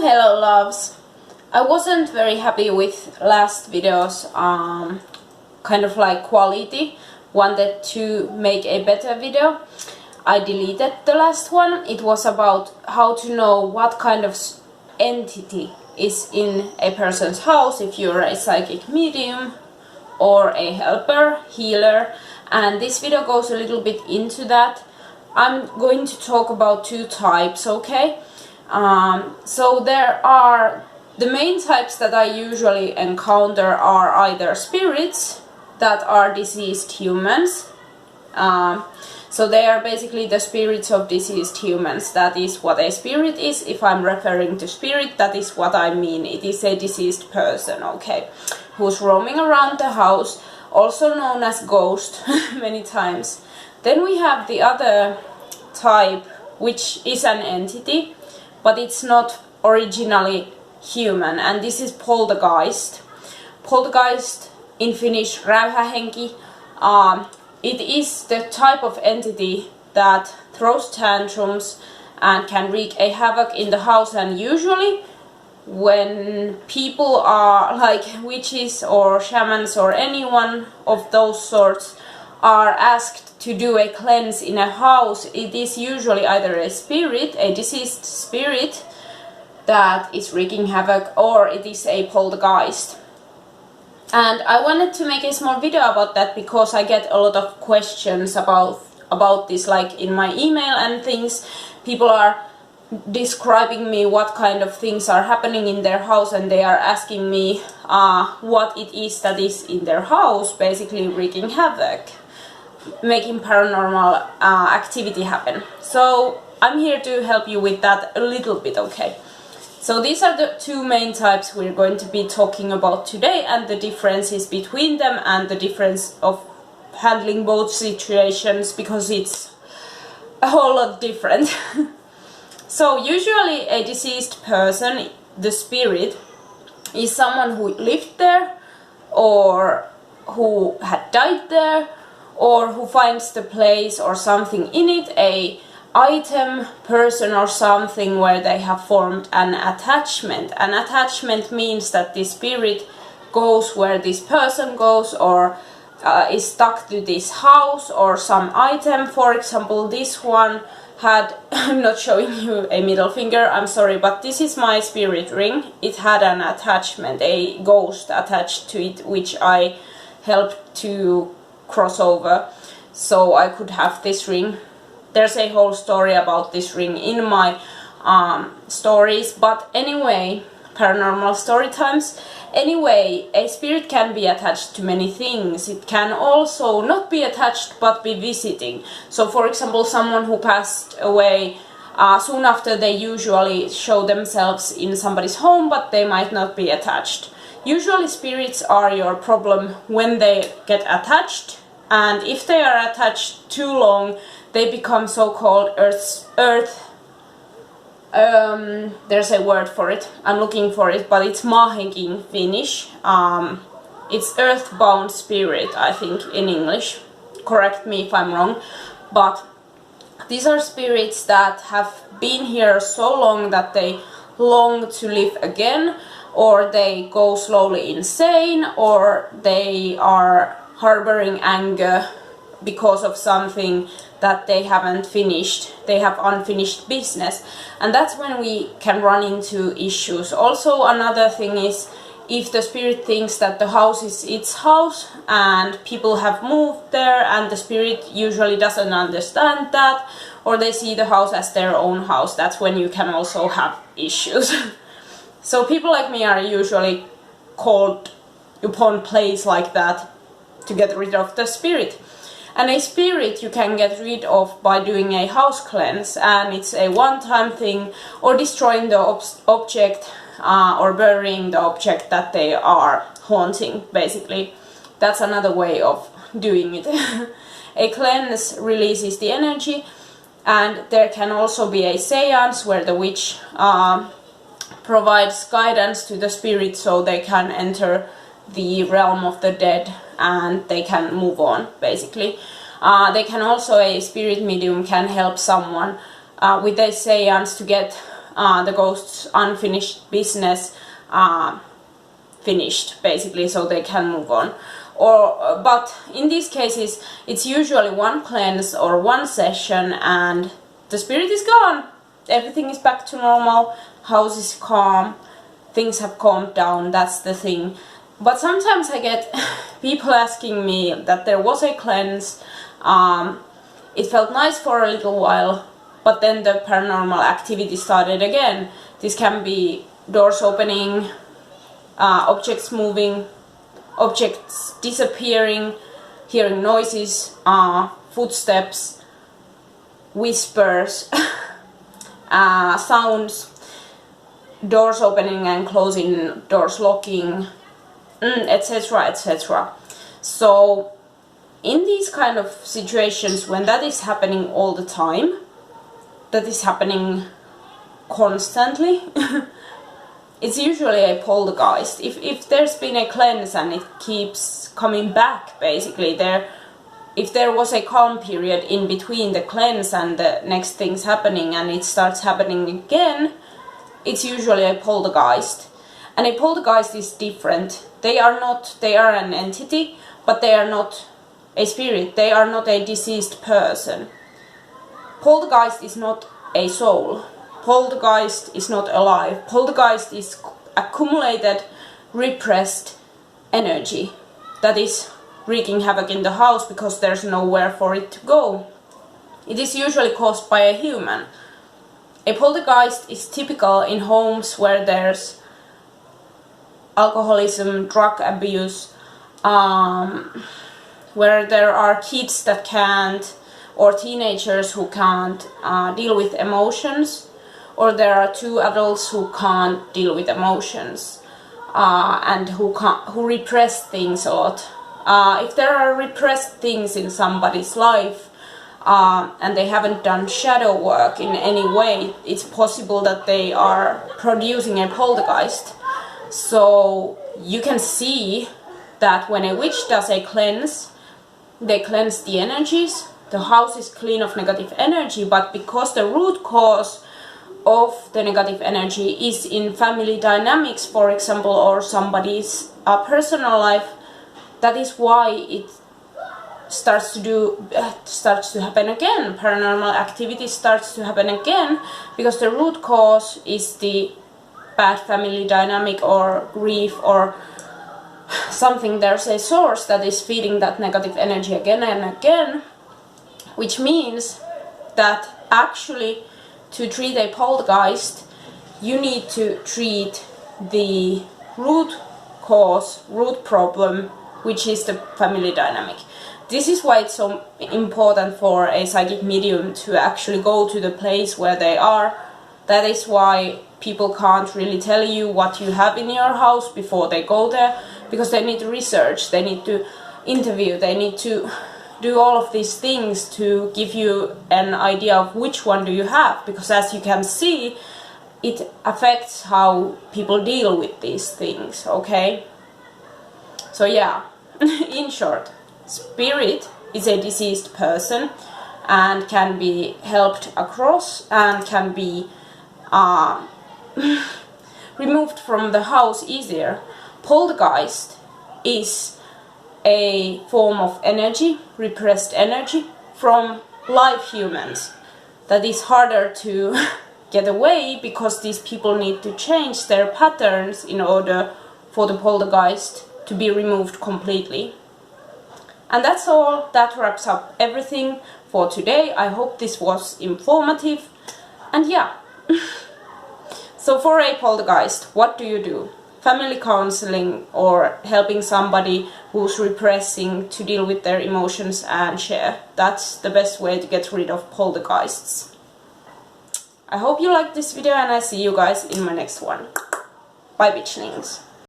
Hello loves. I wasn't very happy with last video's kind of like quality. Wanted to make a better video. I deleted the last one. It was about how to know what kind of entity is in a person's house if you're a psychic medium or a helper, healer, and this video goes a little bit into that. I'm going to talk about two types, okay? So there are the main types that I usually encounter are either spirits that are deceased humans. So they are basically the spirits of deceased humans. That is what a spirit is. If I'm referring to spirit, that is what I mean. It is a deceased person, okay, who's roaming around the house, also known as ghost many times. Then we have the other type, which is an entity, but it's not originally human, and this is poltergeist. Poltergeist in Finnish räyhähenki. It is the type of entity that throws tantrums and can wreak a havoc in the house, and usually when people are like witches or shamans or anyone of those sorts are asked to do a cleanse in a house, it is usually either a spirit, a deceased spirit that is wreaking havoc, or it is a poltergeist. And I wanted to make a small video about that because I get a lot of questions about this, like in my email and things. People are describing me what kind of things are happening in their house, and they are asking me what it is that is in their house, basically wreaking havoc, making paranormal activity happen. So I'm here to help you with that a little bit, okay? So these are the two main types we're going to be talking about today, and the differences between them and the difference of handling both situations, because it's a whole lot different. So usually a deceased person, the spirit, is someone who lived there or who had died there, or who finds the place or something in it, a item, person or something where they have formed an attachment. An attachment means that the spirit goes where this person goes, or is stuck to this house or some item. For example, this one had, I'm not showing you a middle finger, I'm sorry, but this is my spirit ring. It had an attachment, a ghost attached to it, which I helped to cross over so I could have this ring. There's a whole story about this ring in my stories, but anyway, paranormal story times. Anyway, a spirit can be attached to many things. It can also not be attached but be visiting. So for example, someone who passed away, soon after they usually show themselves in somebody's home, but they might not be attached. Usually spirits are your problem when they get attached, and if they are attached too long, they become so-called there's a word for it, I'm looking for it, but it's mahenki in Finnish. It's earthbound spirit, I think, in English. Correct me if I'm wrong, but these are spirits that have been here so long that they long to live again, or they go slowly insane, or they are harboring anger because of something that they haven't finished. They have unfinished business, and that's when we can run into issues. Also, another thing is if the spirit thinks that the house is its house and people have moved there, and the spirit usually doesn't understand that, or they see the house as their own house, that's when you can also have issues. So people like me are usually called upon plays like that to get rid of the spirit. And a spirit you can get rid of by doing a house cleanse, and it's a one-time thing, or destroying the object or burying the object that they are haunting, basically. That's another way of doing it. A cleanse releases the energy, and there can also be a seance where the witch provides guidance to the spirit so they can enter the realm of the dead and they can move on, basically. They can also, a spirit medium can help someone with a seance to get the ghost's unfinished business finished, basically, so they can move on. But in these cases, it's usually one cleanse or one session and the spirit is gone. Everything is back to normal, house is calm, things have calmed down, that's the thing. But sometimes I get people asking me that there was a cleanse, it felt nice for a little while, but then the paranormal activity started again. This can be doors opening, objects moving, objects disappearing, hearing noises, footsteps, whispers, sounds, doors opening and closing, doors locking, etc, etc. So in these kind of situations, when that is happening all the time, that is happening constantly, it's usually a poltergeist. If there's been a cleanse and it keeps coming back, basically, if there was a calm period in between the cleanse and the next thing's happening and it starts happening again, it's usually a poltergeist. And a poltergeist is different. They are an entity, but they are not a spirit. They are not a deceased person. Poltergeist is not a soul. Poltergeist is not alive. Poltergeist is accumulated, repressed energy that is wreaking havoc in the house because there's nowhere for it to go. It is usually caused by a human. A poltergeist is typical in homes where there's alcoholism, drug abuse, where there are kids that can't, or teenagers who can't deal with emotions, or there are two adults who can't deal with emotions and who repress things a lot. If there are repressed things in somebody's life and they haven't done shadow work in any way, it's possible that they are producing a poltergeist. So you can see that when a witch does a cleanse, they cleanse the energies, the house is clean of negative energy, but because the root cause of the negative energy is in family dynamics, for example, or somebody's personal life, that is why it starts to happen again. Paranormal activity starts to happen again because the root cause is the bad family dynamic or grief or something. There's a source that is feeding that negative energy again and again, which means that actually to treat a poltergeist, you need to treat the root cause, root problem, which is the family dynamic. This is why it's so important for a psychic medium to actually go to the place where they are. That is why people can't really tell you what you have in your house before they go there, because they need to research, they need to interview, they need to do all of these things to give you an idea of which one do you have, because as you can see, it affects how people deal with these things, okay? So yeah, in short, spirit is a deceased person and can be helped across and can be removed from the house easier. Poltergeist is a form of energy, repressed energy, from live humans that is harder to get away because these people need to change their patterns in order for the poltergeist to be removed completely. And that's all. That wraps up everything for today. I hope this was informative. And yeah. So for a poltergeist, what do you do? Family counseling or helping somebody who's repressing to deal with their emotions and share. That's the best way to get rid of poltergeists. I hope you liked this video and I see you guys in my next one. Bye bitchlings.